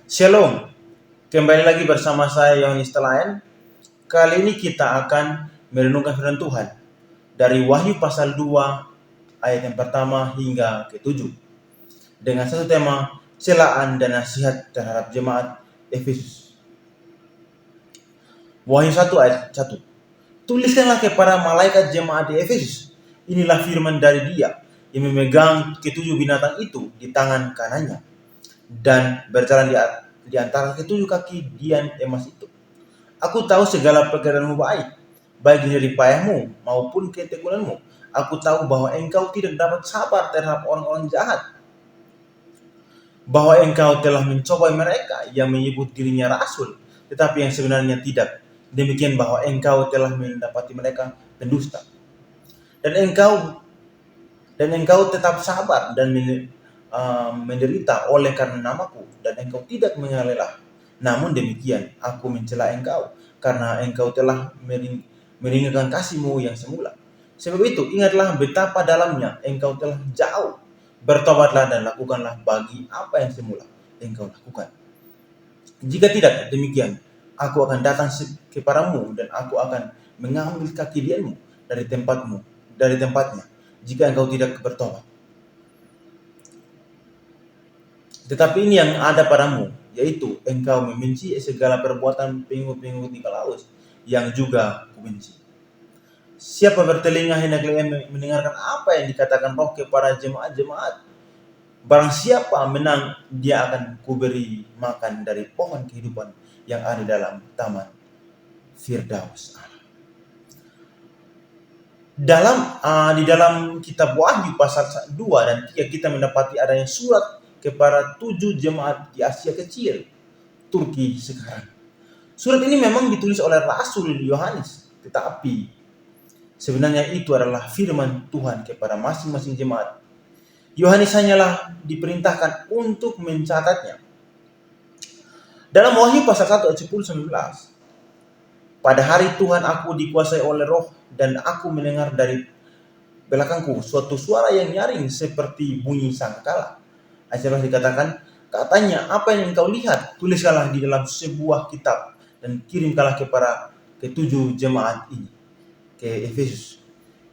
Shalom, kembali lagi bersama saya Yohanes Telayan. Kali ini kita akan merenungkan firman Tuhan dari Wahyu pasal 2 ayat yang pertama hingga ke-7 dengan satu tema celaan dan nasihat terhadap jemaat Efesus. Wahyu 1 ayat 1. Tuliskanlah kepada malaikat jemaat di Efesus, inilah firman dari Dia yang memegang ketujuh binatang itu di tangan kanannya dan berjalan di antara ketujuh kaki dian emas itu. Aku tahu segala pekerjaanmu baik dari payahmu maupun ketekunanmu. Aku tahu bahwa engkau tidak dapat sabar terhadap orang-orang jahat, bahwa engkau telah mencobai mereka yang menyebut dirinya rasul, tetapi yang sebenarnya tidak. Demikian bahwa engkau telah mendapati mereka pendusta. Dan engkau tetap sabar dan menderita oleh karena namaku, dan engkau tidak mengalah. Namun demikian, aku mencela engkau, karena engkau telah meninggalkan kasihmu yang semula. Sebab itu, ingatlah betapa dalamnya engkau telah jauh. Bertobatlah dan lakukanlah bagi apa yang semula engkau lakukan. Jika tidak demikian, aku akan datang kepadamu dan aku akan mengambil kaki dianmu dari tempatnya, jika engkau tidak bertobat. Tetapi ini yang ada padamu, yaitu engkau membenci segala perbuatan pengut-pengut Nikolaus, yang juga kubenci. Siapa bertelinga hendaklah ia mendengarkan apa yang dikatakan Roh kepada jemaat-jemaat. Barang siapa menang, dia akan kuberi makan dari pohon kehidupan yang ada dalam taman Firdaus. Di dalam kitab Wahyu pasal 2 dan 3 kita mendapati adanya surat kepada 7 jemaat di Asia Kecil, Turki sekarang. Surat ini memang ditulis oleh Rasul Yohanes, tetapi sebenarnya itu adalah firman Tuhan kepada masing-masing jemaat. Yohanes hanyalah diperintahkan untuk mencatatnya. Dalam Wahyu pasal 1 ayat 10-19, pada hari Tuhan aku dikuasai oleh Roh dan aku mendengar dari belakangku suatu suara yang nyaring seperti bunyi sangkala. Ayat 11 dikatakan, katanya, apa yang engkau lihat, tuliskanlah di dalam sebuah kitab dan kirimkanlah kepada ketujuh jemaat ini, ke Efesus,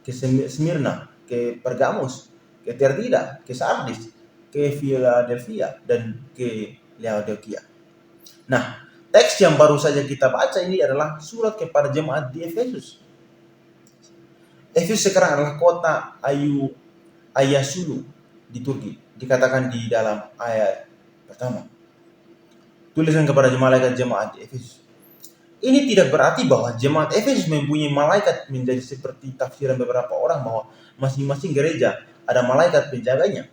ke Smyrna, ke Pergamus, ke Tiatira, ke Sardis, ke Philadelphia, dan ke Laodikia. Nah, teks yang baru saja kita baca ini adalah surat kepada jemaat di Efesus. Efesus sekarang adalah kota Ayasulu di Turki. Dikatakan di dalam ayat pertama. Tulisan kepada malaikat jemaat di Efesus. Ini tidak berarti bahwa jemaat Efesus mempunyai malaikat menjadi seperti tafsiran beberapa orang bahwa masing-masing gereja ada malaikat penjaganya.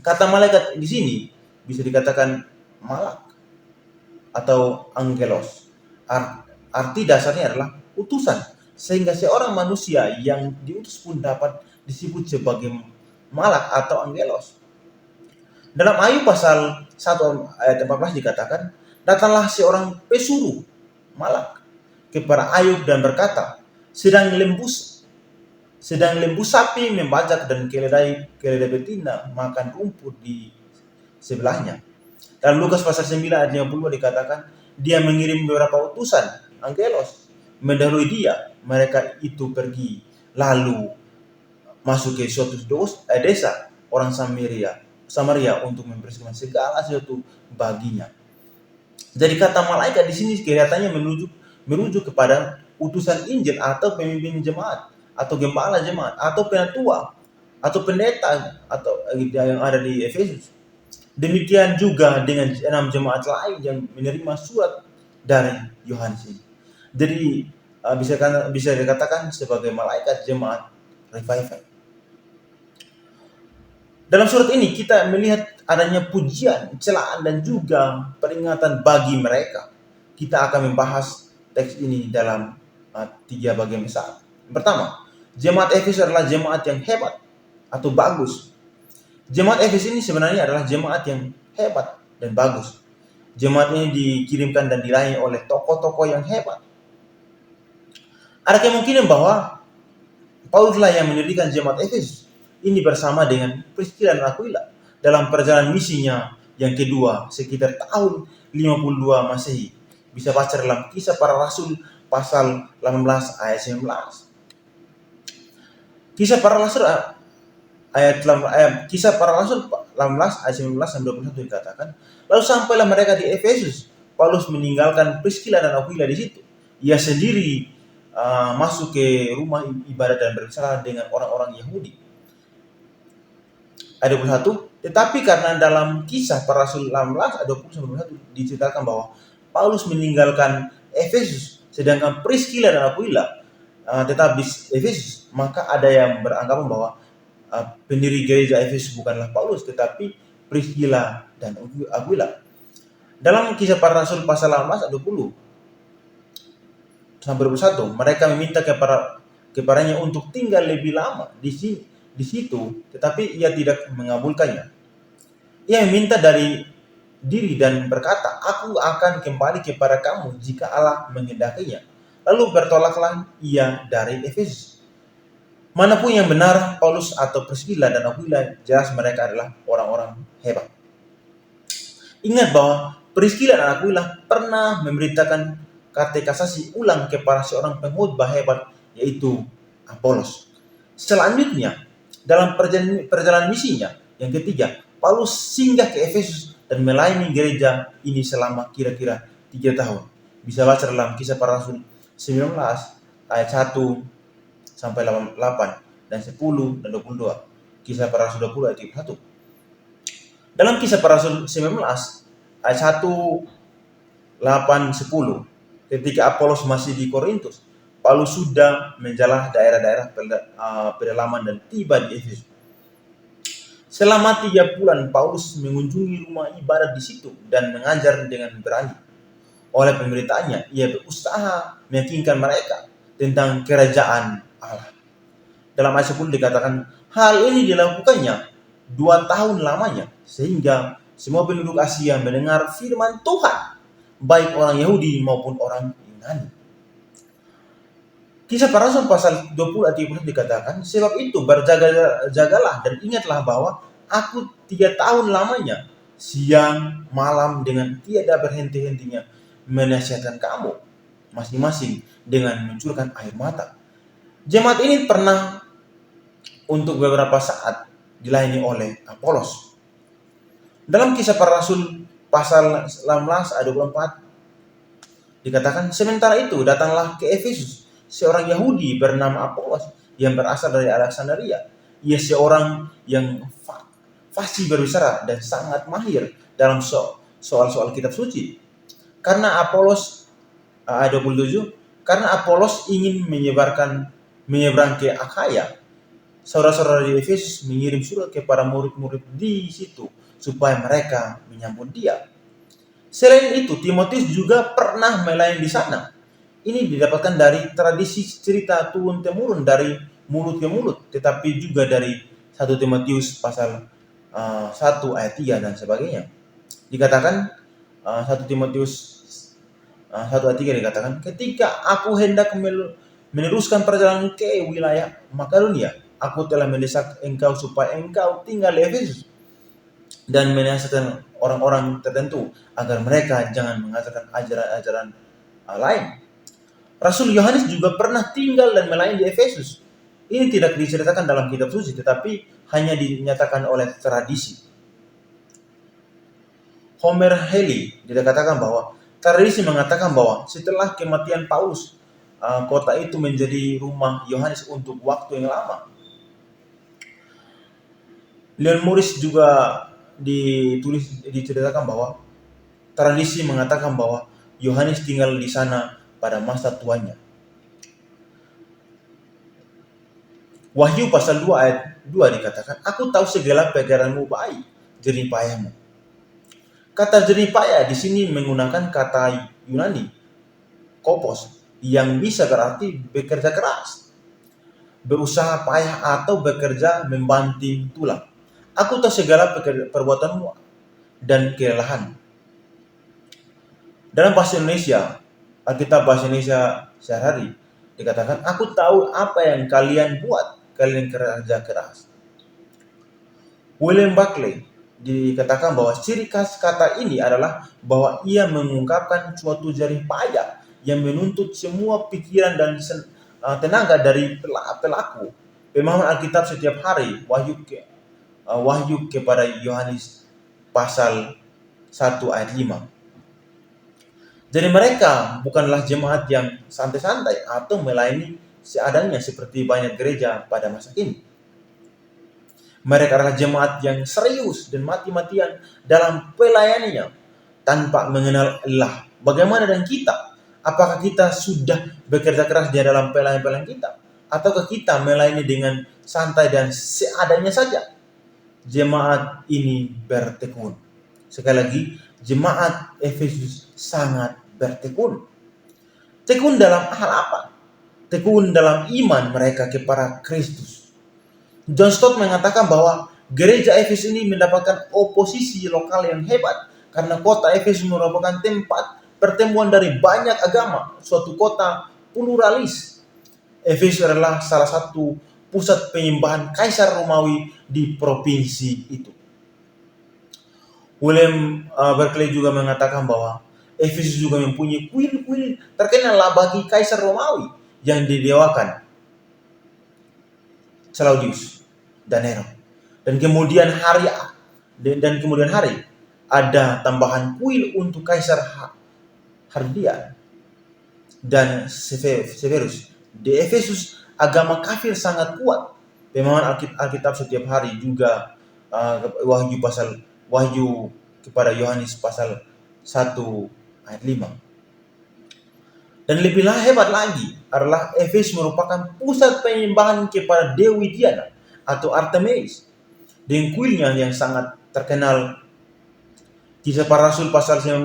Kata malaikat di sini bisa dikatakan malak atau angelos. Arti dasarnya adalah utusan, sehingga seorang manusia yang diutus pun dapat disebut sebagai malak atau angelos. Dalam Ayub pasal 1 ayat 14 dikatakan, datanglah seorang pesuruh malak kepada Ayub dan berkata, sedang lembu sapi membajak dan keledai betina makan rumput di sebelahnya. Dalam Lukas pasal 9 ayat 52 dikatakan, dia mengirim beberapa utusan, angelos, mendahului dia. Mereka itu pergi, lalu masuk ke suatu desa orang Samaria untuk membersihkan segala sesuatu baginya. Jadi kata malaikat di sini kelihatannya merujuk kepada utusan Injil atau pemimpin jemaat, atau gembala jemaat, atau penatua, atau pendeta, atau yang ada di Efesus. Demikian juga dengan 6 jemaat lain yang menerima surat dari Yohanes ini. Jadi bisa dikatakan sebagai malaikat jemaat revival. Dalam surat ini kita melihat adanya pujian, celaan, dan juga peringatan bagi mereka. Kita akan membahas teks ini dalam 3 bagian besar. Pertama, jemaat Efesus adalah jemaat yang hebat atau bagus. Jemaat Efesus ini sebenarnya adalah jemaat yang hebat dan bagus. Jemaat ini dikirimkan dan dilayani oleh tokoh-tokoh yang hebat. Ada kemungkinan bahwa Paulus lah yang mendirikan jemaat Efesus ini bersama dengan Priscilla dan Aquila dalam perjalanan misinya yang kedua sekitar tahun 52 Masehi. Bisa baca dalam Kisah Para Rasul pasal 18 ayat 19. Kisah Para Rasul Kisah Para Rasul 18 ayat 19 sampai 21 dikatakan, lalu sampailah mereka di Efesus. Paulus meninggalkan Priscilla dan Aquila di situ. Ia sendiri masuk ke rumah ibadat dan berbicara dengan orang-orang Yahudi. Ayat 21, tetapi karena dalam Kisah Para Rasul 18 ayat 20 sampai 21 diceritakan bahwa Paulus meninggalkan Efesus, sedangkan Priscilla dan Aquila tetap di Efesus, maka ada yang beranggapan bahwa pendiri gereja Efesus bukanlah Paulus, tetapi Priscilla dan Aquila. Dalam Kisah Para Rasul pasal 18 ayat 20 sampai 21, mereka meminta kepadanya untuk tinggal lebih lama di situ, tetapi ia tidak mengabulkannya. Ia meminta dari diri dan berkata, aku akan kembali kepada kamu jika Allah menghendakinya. Lalu bertolaklah ia dari Efesus. Manapun yang benar, Paulus atau Priscilla dan Aquila, jelas mereka adalah orang-orang hebat. Ingat bahwa Priscilla dan Aquila pernah memberitakan katekisasi ulang kepada seorang pengkhotbah hebat, yaitu Apolos. Selanjutnya, dalam perjalanan misinya yang ketiga, Paulus singgah ke Efesus dan melayani gereja ini selama kira-kira 3 tahun. Bisa baca dalam Kisah Para Rasul 19 ayat 1 sampai 8 dan 10 dan 22. Kisah Para Rasul 20 ayat 1. Dalam Kisah Para Rasul 19 ayat 1, 8, 10, ketika Apolos masih di Korintus, Paulus sudah menjalah daerah-daerah pedalaman dan tiba di Efesus. Selama 3 bulan Paulus mengunjungi rumah ibadat di situ dan mengajar dengan berani. Oleh pemberitaannya, ia berusaha meyakinkan mereka tentang kerajaan Allah. Dalam ayat 10 dikatakan, hal ini dilakukannya 2 tahun lamanya, sehingga semua penduduk Asia mendengar firman Tuhan, baik orang Yahudi maupun orang Yunani. Kisah Para Rasul pasal 20 ayat 30 dikatakan, sebab itu berjaga-jagalah dan ingatlah bahwa aku 3 tahun lamanya, siang malam dengan tiada berhenti-hentinya menasihatkan kamu masing-masing dengan mencurahkan air mata. Jemaat ini pernah untuk beberapa saat dilayani oleh Apolos. Dalam Kisah Para Rasul pasal 19 ayat 24 dikatakan, sementara itu datanglah ke Efesus seorang Yahudi bernama Apolos yang berasal dari Alexandria. Ia seorang yang fasih berbicara dan sangat mahir dalam soal-soal kitab suci. Karena Apolos ayat 27, karena Apolos ingin menyeberang ke Akhaya, saudara-saudara di Efesus mengirim surat kepada murid-murid di situ supaya mereka menyambut dia. Selain itu, Timotius juga pernah melayani di sana. Ini didapatkan dari tradisi cerita turun-temurun dari mulut ke mulut, tetapi juga dari 1 Timotius pasal 1 ayat 3 dan sebagainya. Dikatakan 1 Timotius 1 ayat 3 dikatakan, ketika aku hendak meneruskan perjalanan ke wilayah Makedonia, aku telah mendesak engkau supaya engkau tinggal di Efesus dan menasihatkan orang-orang tertentu agar mereka jangan mengajarkan ajaran-ajaran lain. Rasul Yohanes juga pernah tinggal dan melayani di Efesus. Ini tidak diceritakan dalam kitab suci, tetapi hanya dinyatakan oleh tradisi. Homer Heli dikatakan bahwa tradisi mengatakan bahwa setelah kematian Paulus, kota itu menjadi rumah Yohanes untuk waktu yang lama. Leon Morris juga diceritakan bahwa tradisi mengatakan bahwa Yohanes tinggal di sana pada masa tuanya. Wahyu pasal 2 ayat 2 dikatakan, aku tahu segala pekerjaanmu baik, jerih payahmu. Kata jerih payah di sini menggunakan kata Yunani, kopos, yang bisa berarti bekerja keras, berusaha payah atau bekerja membanting tulang. Aku tahu segala perbuatanmu dan kelelahan. Dalam bahasa Indonesia, Alkitab bahasa Indonesia sehari-hari dikatakan, aku tahu apa yang kalian buat, kalian kerja keras. William Buckley dikatakan bahwa ciri khas kata ini adalah bahwa ia mengungkapkan suatu jerih payah yang menuntut semua pikiran dan tenaga dari pelaku. Pemahaman Alkitab setiap hari, Wahyu kepada Yohanes pasal 1 ayat 5. Jadi mereka bukanlah jemaat yang santai-santai atau melayani seadanya seperti banyak gereja pada masa ini. Mereka adalah jemaat yang serius dan mati-matian dalam pelayanannya tanpa mengenal Allah. Bagaimana dengan kita? Apakah kita sudah bekerja keras di dalam pelayanan kita? Ataukah kita melayani dengan santai dan seadanya saja? Jemaat ini bertekun. Sekali lagi, jemaat Efesus sangat bertekun. Tekun dalam hal apa? Tekun dalam iman mereka kepada Kristus. John Stott mengatakan bahwa gereja Efesus ini mendapatkan oposisi lokal yang hebat karena kota Efesus merupakan tempat pertemuan dari banyak agama, suatu kota pluralis. Efesus adalah salah satu pusat penyembahan Kaisar Romawi di provinsi itu. William Berkeley juga mengatakan bahwa Efesus juga mempunyai kuil-kuil terkenal bagi Kaisar Romawi yang didewakan, Claudius dan Nero. Dan kemudian hari ada tambahan kuil untuk Kaisar Hadrian dan Severus. Di Efesus agama kafir sangat kuat. Pemahaman Alkitab setiap hari juga Wahyu kepada Yohanes pasal 1 ayat 5. Dan lebih hebat lagi adalah Efesus merupakan pusat penyembahan kepada Dewi Diana atau Artemis dengan kuilnya yang sangat terkenal. Kisah Para Rasul pasal 19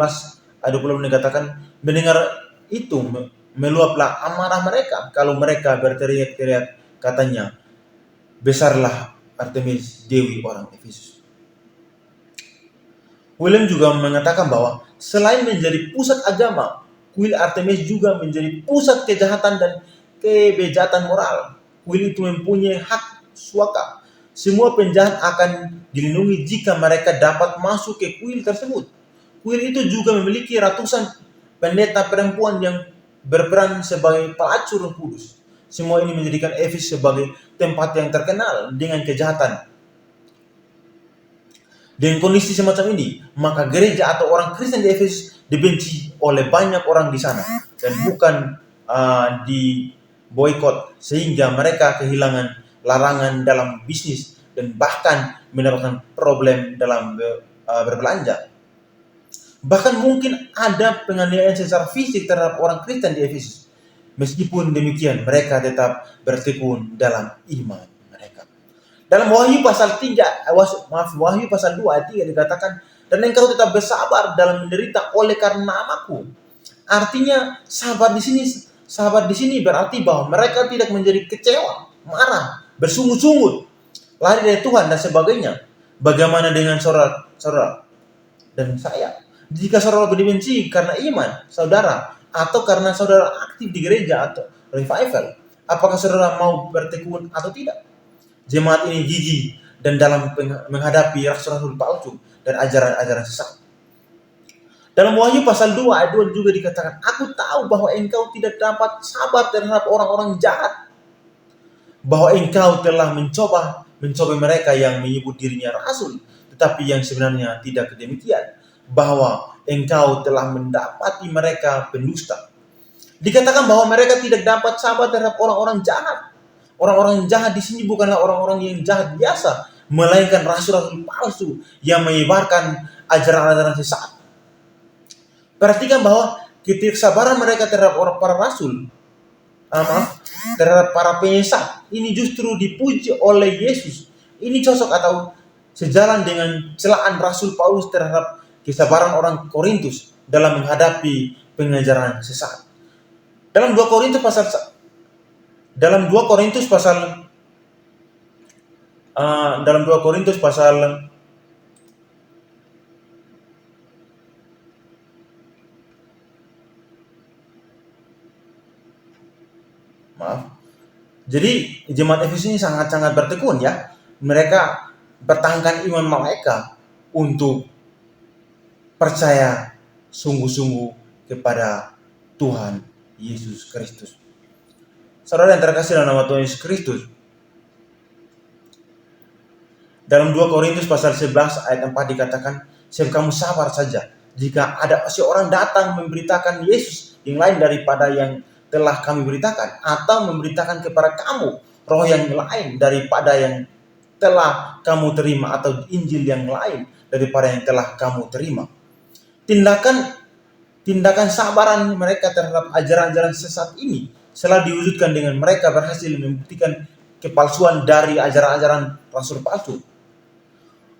ayat 20 dikatakan, mendengar itu meluaplah amarah mereka kalau mereka berteriak-teriak, katanya, besarlah Artemis Dewi orang Efesus. William juga mengatakan bahwa selain menjadi pusat agama, kuil Artemis juga menjadi pusat kejahatan dan kebejatan moral. Kuil itu mempunyai hak suaka. Semua penjahat akan dilindungi jika mereka dapat masuk ke kuil tersebut. Kuil itu juga memiliki ratusan pendeta perempuan yang berperan sebagai pelacur Roh Kudus. Semua ini menjadikan Efesus sebagai tempat yang terkenal dengan kejahatan. Dengan kondisi semacam ini, maka gereja atau orang Kristen di Efesus dibenci oleh banyak orang di sana dan bukan di boikot, sehingga mereka kehilangan larangan dalam bisnis dan bahkan mendapatkan problem dalam berbelanja. Bahkan mungkin ada penganiayaan secara fisik terhadap orang Kristen di Efesus. Meskipun demikian, mereka tetap bertekun dalam iman mereka. Dalam Wahyu pasal 2 ayat 3 dikatakan, dan engkau tetap bersabar dalam menderita oleh karena namaku. Artinya sahabat di sini berarti bahwa mereka tidak menjadi kecewa, marah, bersungut-sungut, lari dari Tuhan dan sebagainya. Bagaimana dengan saudara dan saya? Jika saudara dibenci karena iman saudara, atau karena saudara aktif di gereja atau revival, apakah saudara mau bertekun atau tidak? Jemaat ini gigih dan dalam menghadapi rasul-rasul palsu dan ajaran-ajaran sesat. Dalam Wahyu pasal 2 ayat 2 juga dikatakan, aku tahu bahwa engkau tidak dapat sabar terhadap orang-orang jahat, bahwa engkau telah mencoba mereka yang menyebut dirinya rasul, tetapi yang sebenarnya tidak demikian, bahwa engkau telah mendapati mereka pendusta. Dikatakan bahwa mereka tidak dapat sabar terhadap orang-orang jahat. Orang-orang jahat di sini bukanlah orang-orang yang jahat biasa, melainkan rasul-rasul palsu yang menyebarkan ajaran-ajaran sesat. Perhatikan bahwa ketidaksabaran mereka terhadap para rasul, terhadap para penyesat, ini justru dipuji oleh Yesus. Ini cocok atau sejalan dengan celaan Rasul Paulus terhadap kesabaran orang Korintus dalam menghadapi pengajaran sesat. Dalam 2 Korintus pasal Jadi jemaat Efesus ini sangat-sangat bertekun ya. Mereka pertahankan iman mereka untuk percaya sungguh-sungguh kepada Tuhan Yesus Kristus. Saudara yang terkasih dalam nama Tuhan Yesus Kristus, dalam 2 Korintus pasal 11 ayat 4 dikatakan, "Sebab kamu sabar saja jika ada seorang datang memberitakan Yesus yang lain daripada yang telah kami beritakan, atau memberitakan kepada kamu roh yang lain daripada yang telah kamu terima, atau Injil yang lain daripada yang telah kamu terima." Tindakan sabaran mereka terhadap ajaran-ajaran sesat ini selalu diwujudkan dengan mereka berhasil membuktikan kepalsuan dari ajaran-ajaran rasul palsu.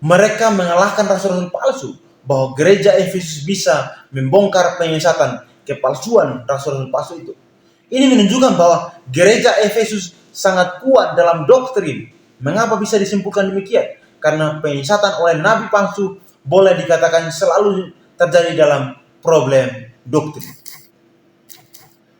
Mereka mengalahkan rasul-rasul palsu, bahwa gereja Efesus bisa membongkar penyesatan kepalsuan rasul-rasul palsu itu. Ini menunjukkan bahwa gereja Efesus sangat kuat dalam doktrin. Mengapa bisa disimpulkan demikian? Karena penyesatan oleh nabi palsu boleh dikatakan selalu terjadi dalam problem doktrin.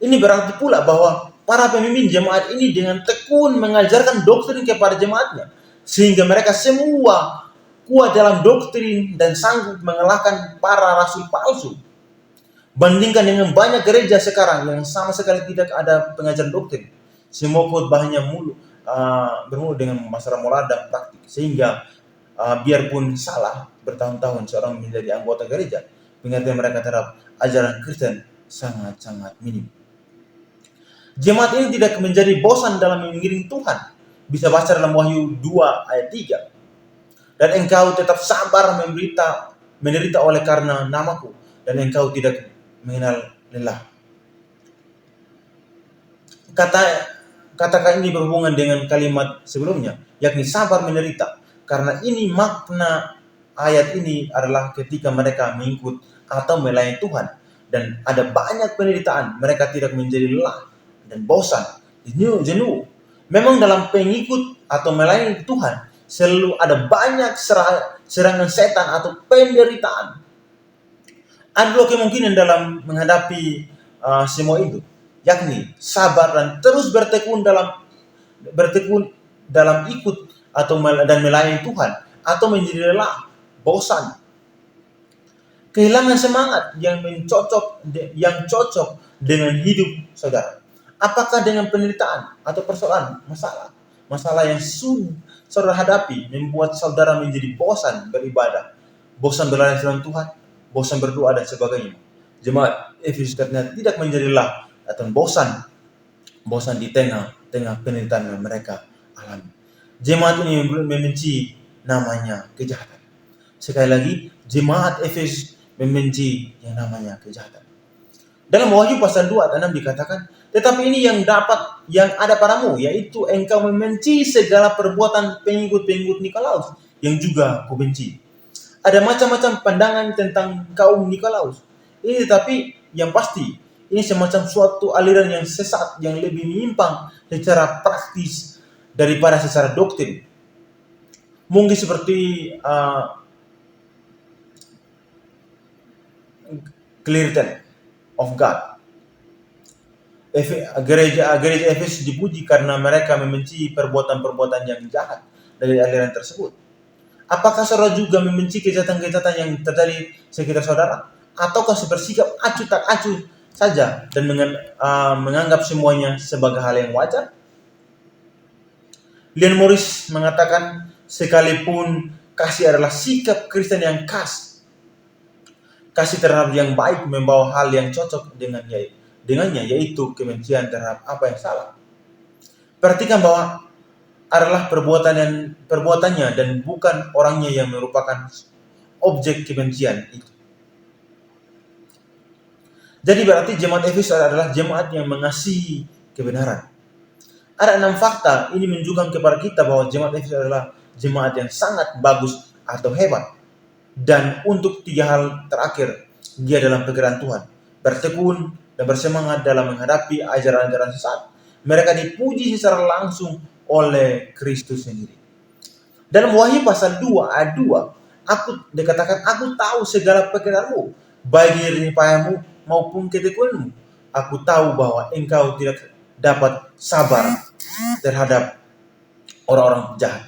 Ini berarti pula bahwa para pemimpin jemaat ini dengan tekun mengajarkan doktrin kepada jemaatnya, sehingga mereka semua kuat dalam doktrin dan sanggup mengalahkan para rasul palsu. Bandingkan dengan banyak gereja sekarang yang sama sekali tidak ada pengajaran doktrin. Semua khotbahnya bermula dengan masalah moral dan praktik, sehingga biarpun salah bertahun-tahun seorang menjadi anggota gereja, pengertian mereka terhadap ajaran Kristen sangat-sangat minim. Jemaat ini tidak menjadi bosan dalam mengiring Tuhan. Bisa baca dalam Wahyu 2 ayat 3. "Dan engkau tetap sabar menderita oleh karena namaku, dan engkau tidak mengenal lelah." Kata ini berhubungan dengan kalimat sebelumnya, yakni sabar menderita. Karena ini makna ayat ini adalah ketika mereka mengikut atau melayani Tuhan, dan ada banyak penderitaan, mereka tidak menjadi lelah dan bosan, jenuh. Memang dalam pengikut atau melayani Tuhan selalu ada banyak serangan setan atau penderitaan. Ada dua kemungkinan dalam menghadapi semua itu, yakni sabar dan terus bertekun dalam ikut dan melayani Tuhan, atau menjadi lelah, bosan, kehilangan semangat yang cocok dengan hidup saudara. Apakah dengan penderitaan atau masalah yang saudara hadapi membuat saudara menjadi bosan beribadah, bosan berlayani dengan Tuhan, bosan berdoa dan sebagainya? Jemaat Efesus ternyata tidak menjadi lelah atau bosan di tengah penderitaan yang mereka alami. Jemaat ini membenci namanya kejahatan. Sekali lagi, jemaat Efesus membenci yang namanya kejahatan. Dalam Wahyu pasal 2 ayat 6 dikatakan, "Tetapi ini yang ada padamu, yaitu engkau membenci segala perbuatan pengikut Nikolaus, yang juga kubenci." Ada macam-macam pandangan tentang kaum Nikolaus. Ini tetapi yang pasti, ini semacam suatu aliran yang sesat, yang lebih menyimpang secara praktis daripada secara doktrin. Mungkin seperti Clearton of God. Gereja Efesus dipuji karena mereka membenci perbuatan-perbuatan yang jahat dari aliran tersebut. Apakah saudara juga membenci kejahatan-kejahatan yang terjadi sekitar saudara? Ataukah bersikap acuh tak acuh saja dan menganggap semuanya sebagai hal yang wajar? Leon Morris mengatakan, sekalipun kasih adalah sikap Kristen yang khas, kasih terhadap yang baik membawa hal yang cocok dengannya, yaitu kebencian terhadap apa yang salah. Perhatikan bahwa adalah perbuatannya dan bukan orangnya yang merupakan objek kebencian itu. Jadi berarti jemaat Efesus adalah jemaat yang mengasihi kebenaran. Ada 6 fakta ini menunjukkan kepada kita bahwa jemaat Efesus adalah jemaat yang sangat bagus atau hebat. Dan untuk 3 hal terakhir, dia dalam pekerjaan Tuhan, bertekun dan bersemangat dalam menghadapi ajaran-ajaran sesat. Mereka dipuji secara langsung oleh Kristus sendiri. Dalam Wahyu pasal 2 ayat 2, dikatakan, "Aku tahu segala pekerjaanmu, baik jerih-payahmu maupun ketekunmu. Aku tahu bahwa engkau tidak dapat sabar terhadap orang-orang jahat.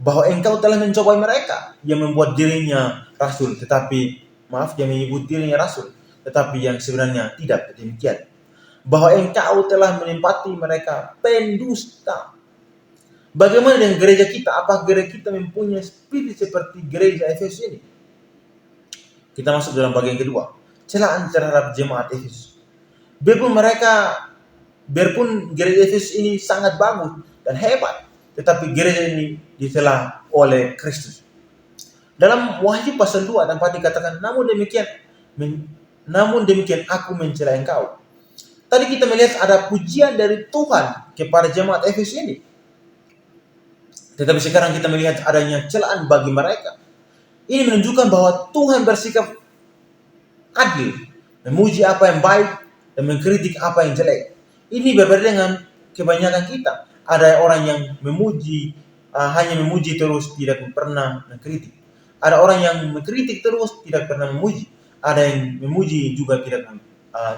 bahwa engkau telah mencobai mereka yang membuat dirinya rasul, yang menyebut dirinya rasul, tetapi yang sebenarnya tidak demikian. Bahwa engkau telah menempati mereka pendusta. Bagaimana dengan gereja kita? Apa gereja kita mempunyai spirit seperti gereja Efesus ini? Kita masuk dalam bagian kedua, celaan terhadap jemaat Efesus. Biarpun gereja Efesus ini sangat bagus dan hebat, tetapi gereja ini dicela oleh Kristus. Dalam Wahyu pasal 2 tempat dikatakan, namun demikian aku mencela engkau. Tadi kita melihat ada pujian dari Tuhan kepada jemaat Efesus ini. Tetapi sekarang kita melihat adanya celaan bagi mereka. Ini menunjukkan bahwa Tuhan bersikap adil, memuji apa yang baik dan mengkritik apa yang jelek. Ini berbeda dengan kebanyakan kita. Ada orang yang hanya memuji terus, tidak pernah mengkritik. Ada orang yang mengkritik terus, tidak pernah memuji. Ada yang memuji juga tidak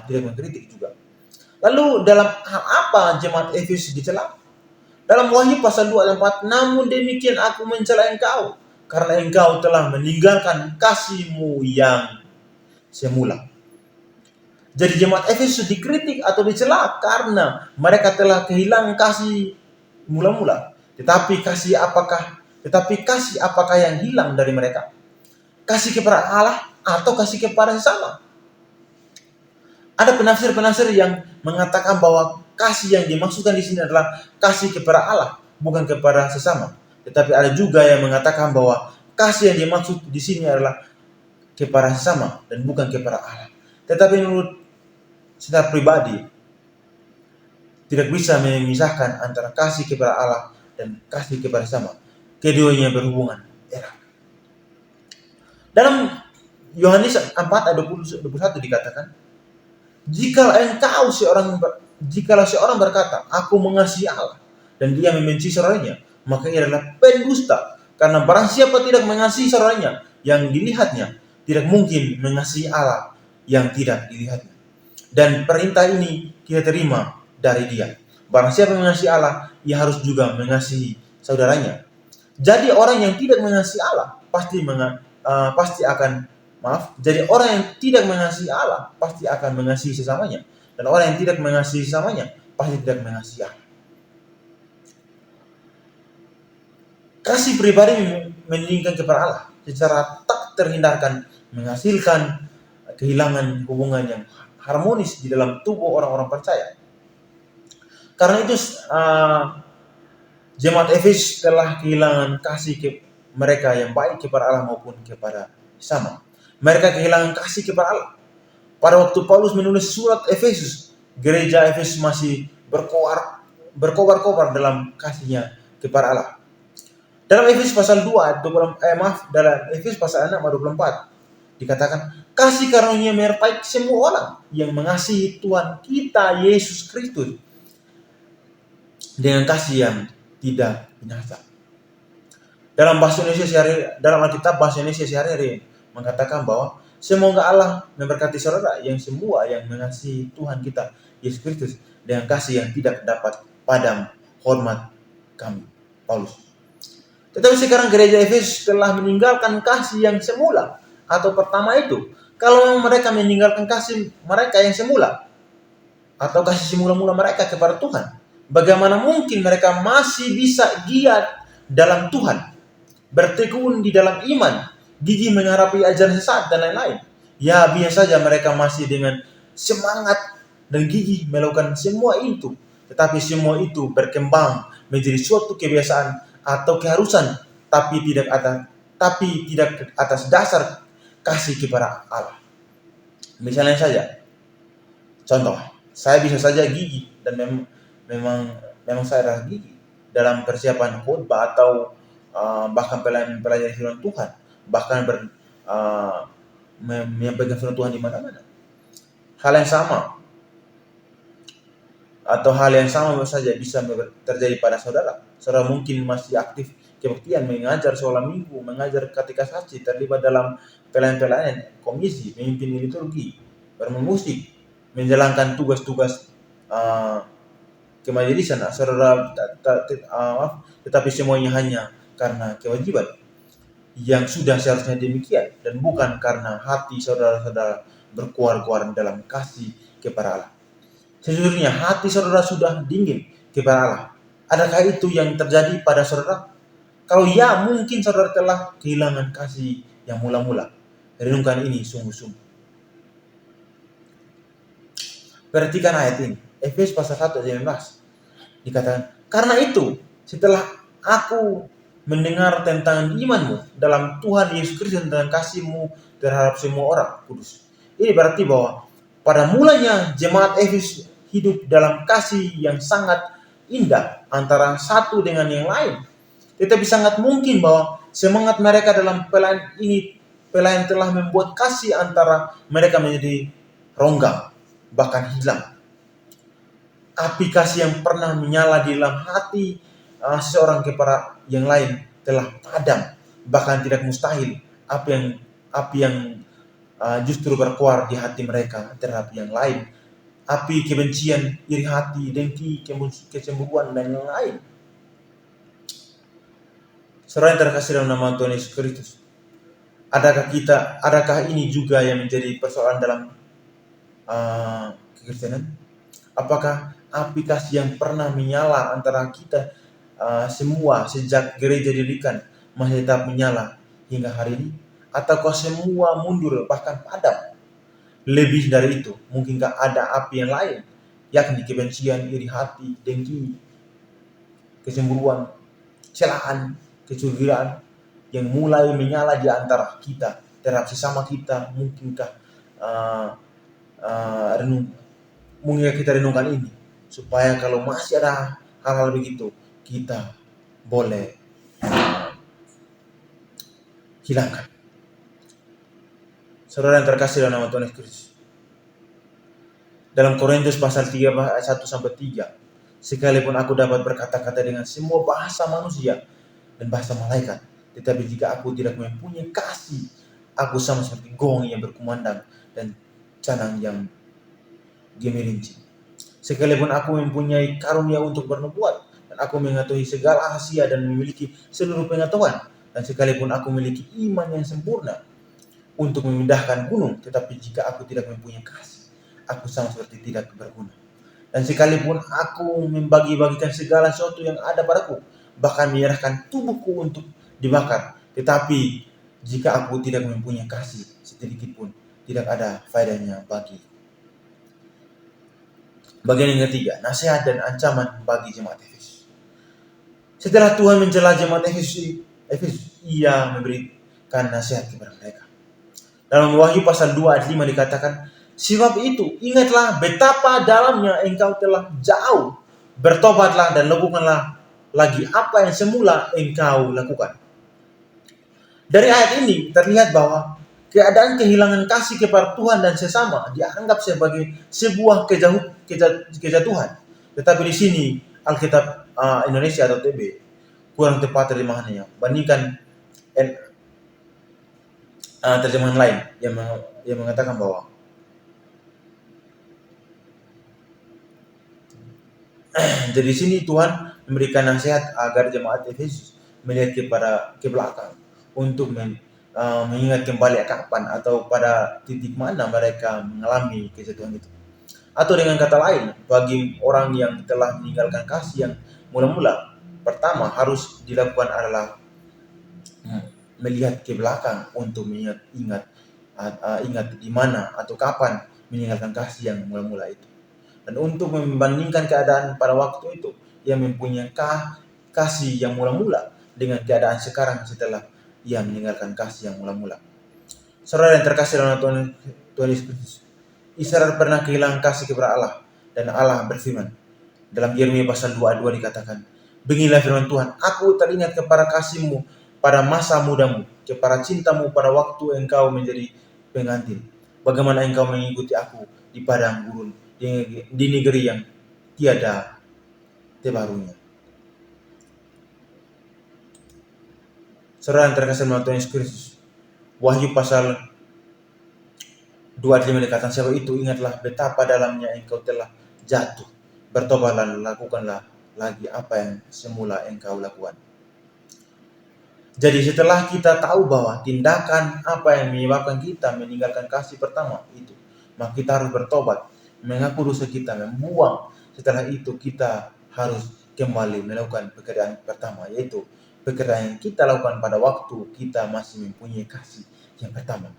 mengkritik juga. Lalu dalam hal apa jemaat Efesus dicela? Dalam Wahyu pasal 2 ayat 4, namun demikian aku mencela engkau, karena engkau telah meninggalkan kasihmu yang semula. Jadi jemaat Efesus dikritik atau dicela karena mereka telah kehilangan kasih mula-mula. Tetapi kasih apakah yang hilang dari mereka? Kasih kepada Allah atau kasih kepada sesama? Ada penafsir yang mengatakan bahwa kasih yang dimaksudkan di sini adalah kasih kepada Allah, bukan kepada sesama. Tetapi ada juga yang mengatakan bahwa kasih yang dimaksud di sini adalah kepada sesama dan bukan kepada Allah. Tetapi menurut secara pribadi, tidak bisa memisahkan antara kasih kepada Allah dan kasih kepada sesama. Keduanya berhubungan erat. Dalam Yohanes 4 ayat 21 dikatakan, Jikalau seorang berkata, aku mengasihi Allah, dan dia membenci saudaranya, maka ia adalah pendusta. Karena barang siapa tidak mengasihi saudaranya yang dilihatnya, tidak mungkin mengasihi Allah yang tidak dilihatnya. Dan perintah ini kita terima dari dia. Barang siapa mengasihi Allah, ia harus juga mengasihi saudaranya. Jadi orang yang tidak mengasihi Allah Jadi orang yang tidak mengasihi Allah pasti akan mengasihi sesamanya, dan orang yang tidak mengasihi sesamanya pasti tidak mengasihi Allah. Kasih pribadi meninggikan kepada Allah secara tak terhindarkan menghasilkan kehilangan hubungan yang harmonis di dalam tubuh orang-orang percaya. Karena itu jemaat Efesus telah kehilangan kasih mereka yang baik kepada Allah maupun kepada sesama. Mereka kehilangan kasih kepada Allah. Pada waktu Paulus menulis surat Efesus, gereja Efesus masih berkobar-kobar dalam kasihnya kepada Allah. Dalam Efesus pasal 2 dalam Efesus pasal 6 ayat 24 dikatakan, kasih karunia menyertai semua orang yang mengasihi Tuhan kita Yesus Kristus dengan kasih yang tidak binasa. Dalam Alkitab bahasa Indonesia sehari-hari mengatakan bahwa semoga Allah memberkati saudara yang semua yang mengasihi Tuhan kita Yesus Kristus dengan kasih yang tidak dapat padam. Hormat kami, Paulus. Tetapi sekarang gereja Efesus telah meninggalkan kasih yang semula atau pertama itu. Kalau mereka meninggalkan kasih mereka yang semula atau kasih semula-mula mereka kepada Tuhan, bagaimana mungkin mereka masih bisa giat dalam Tuhan, bertekun di dalam iman, gigih menghadapi ajaran sesat dan lain-lain? Ya, biasa saja mereka masih dengan semangat dan gigih melakukan semua itu. Tetapi semua itu berkembang menjadi suatu kebiasaan atau keharusan, tapi tidak atas dasar kasih kepada Allah. Misalnya saja, contoh, saya bisa saja gigih dan memang saya adalah gigih dalam persiapan khotbah atau bahkan pelajaran firman Tuhan, bahkan menyampaikan firman Tuhan di mana-mana. Hal yang sama saja bisa terjadi pada saudara. Saudara mungkin masih aktif kebaktian, mengajar sekolah minggu, mengajar ketika saksi, terlibat dalam pelayanan komisi, memimpin liturgi, bermusik, menjalankan tugas-tugas kemajelisan, saudara, tetapi semuanya hanya karena kewajiban yang sudah seharusnya demikian, dan bukan karena hati saudara-saudara berkuar-kuar dalam kasih kepada Allah. Sejujurnya hati saudara sudah dingin kepada Allah. Adakah itu yang terjadi pada saudara? Kalau ya, mungkin saudara telah kehilangan kasih yang mula-mula. Renungkan ini sungguh-sungguh. Perhatikan ayat ini, Efesus pasal 1 ayat 19. Dikatakan, karena itu setelah aku mendengar tentang imanmu dalam Tuhan Yesus Kristus dan kasihmu terhadap semua orang kudus. Ini berarti bahwa pada mulanya jemaat Efesus hidup dalam kasih yang sangat indah antara satu dengan yang lain. Tetapi sangat mungkin bahwa semangat mereka dalam pelayan telah membuat kasih antara mereka menjadi ronggang, bahkan hilang. Api kasih yang pernah menyala di dalam hati seseorang kepada yang lain telah padam, bahkan tidak mustahil api yang justru berkoar di hati mereka terhadap yang lain. Api kebencian, iri hati, dengki, kecemburuan, dan yang lain. Saudara yang terkasih dalam nama Tuhan Yesus Kristus, adakah ini juga yang menjadi persoalan dalam kekristenan? Apakah api kasih yang pernah menyala antara kita semua sejak gereja didirikan masih tetap menyala hingga hari ini? Ataukah semua mundur bahkan padam? Lebih dari itu, mungkinkah ada api yang lain, yakni kebencian, iri hati, dengki, kecemburuan, celaan, kecurigaan yang mulai menyala di antara kita terhadap sesama kita? Mungkinkah mungkin kita renungkan ini supaya kalau masih ada hal-hal begitu kita boleh hilangkan. Saudara yang terkasih dalam nama Tuhan Yesus Kristus, dalam Korintus pasal 3 ayat 1 sampai 3, sekalipun aku dapat berkata-kata dengan semua bahasa manusia dan bahasa malaikat, tetapi jika aku tidak mempunyai kasih, aku sama seperti gong yang berkumandang dan canang yang gemerincing. Sekalipun aku mempunyai karunia untuk bernubuat, dan aku mengetahui segala rahasia dan memiliki seluruh pengetahuan, dan sekalipun aku memiliki iman yang sempurna untuk memindahkan gunung, tetapi jika aku tidak mempunyai kasih, aku sama seperti tidak berguna. Dan sekalipun aku membagi-bagikan segala sesuatu yang ada padaku, bahkan menyerahkan tubuhku untuk dibakar, tetapi jika aku tidak mempunyai kasih sedikit pun, tidak ada faedahnya bagi. Bagian yang ketiga, nasihat dan ancaman bagi jemaat Efesus. Setelah Tuhan mencela jemaat Efesus, ia memberikan nasihat kepada mereka. Dalam Wahyu pasal 2 ayat 5 dikatakan, sebab itu ingatlah betapa dalamnya engkau telah jauh, bertobatlah dan lakukanlah lagi apa yang semula engkau lakukan. Dari ayat ini terlihat bahwa keadaan kehilangan kasih kepada Tuhan dan sesama dianggap sebagai sebuah kejatuhan. Tetapi di sini Alkitab Indonesia atau TB kurang tepat terjemahannya. Bandingkan terjemahan lain yang mengatakan bahwa jadi di sini Tuhan memberikan nasihat agar jemaat Efesus melihat ke belakang untuk mengingat kembali kapan atau pada titik mana mereka mengalami kejatuhan itu. Atau dengan kata lain, bagi orang yang telah meninggalkan kasih yang mula-mula, pertama harus dilakukan adalah melihat ke belakang untuk ingat di mana atau kapan meninggalkan kasih yang mula-mula itu. Dan untuk membandingkan keadaan pada waktu itu, ia mempunyai kasih yang mula-mula dengan keadaan sekarang setelah ia meninggalkan kasih yang mula-mula. Saudara yang terkasih dalam Tuhan Yesus Kristus, Israel pernah kehilangan kasih kepada Allah, dan Allah berfirman dalam Yeremia pasal 2 dikatakan, beginilah firman Tuhan, aku teringat kepada kasihmu pada masa mudamu, kepada cintamu pada waktu engkau menjadi pengantin. Bagaimana engkau mengikuti aku di padang gurun, di negeri yang tiada terbarunya. Saudara yang terkasih dalam Tuhan Yesus Kristus, Wahyu pasal 2 ayat 5 dikatakan, sebab itu ingatlah betapa dalamnya engkau telah jatuh, bertobatlah, lakukanlah lagi apa yang semula engkau lakukan. Jadi setelah kita tahu bahwa tindakan apa yang menyebabkan kita meninggalkan kasih pertama itu, maka kita harus bertobat, mengaku dosa kita, membuang. Setelah itu kita harus kembali melakukan pekerjaan pertama, yaitu pekerjaan yang kita lakukan pada waktu kita masih mempunyai kasih yang pertama.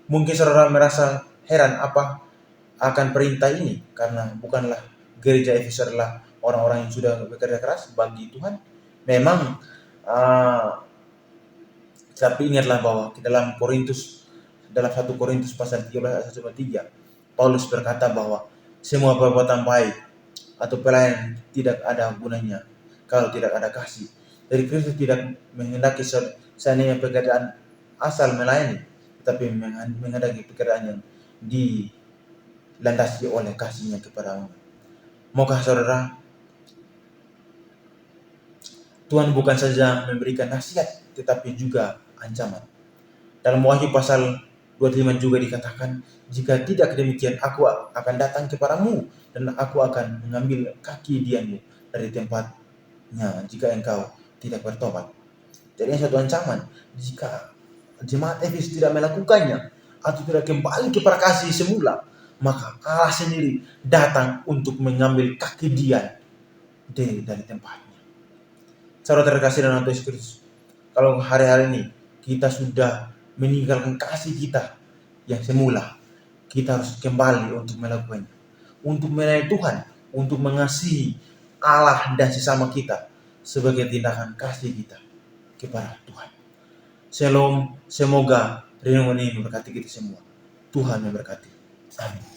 Mungkin saudara merasa heran apa akan perintah ini, karena bukanlah gereja Efesus adalah orang-orang yang sudah bekerja keras bagi Tuhan. Memang tapi ingatlah bahwa dalam dalam 1 Korintus pasal 13 ayat 1 sampai 3, Paulus berkata bahwa semua perbuatan baik atau pelayanan tidak ada gunanya kalau tidak ada kasih. Jadi Kristus tidak menghendaki seandainya pekerjaan asal melayani, tetapi menghendaki pekerjaan yang dilandasi oleh kasihnya kepada umat. Maukah saudara, Tuhan bukan saja memberikan nasihat, tetapi juga ancaman. Dalam Wahyu pasal 25 juga dikatakan, jika tidak demikian aku akan datang kepadamu dan aku akan mengambil kaki dianmu dari tempatnya jika engkau tidak bertobat. Jadi satu ancaman, jika jemaat Efesus tidak melakukannya atau tidak kembali kepada kasih semula, maka Allah sendiri datang untuk mengambil kaki Dian dari tempatnya. Saudara terkasih dalam Yesus Kristus, kalau hari-hari ini kita sudah meninggalkan kasih kita yang semula, kita harus kembali untuk melakukannya, untuk melayani Tuhan, untuk mengasihi Allah dan sesama kita sebagai tindakan kasih kita kepada Tuhan. Shalom, semoga renungan ini memberkati kita semua. Tuhan memberkati. Amin.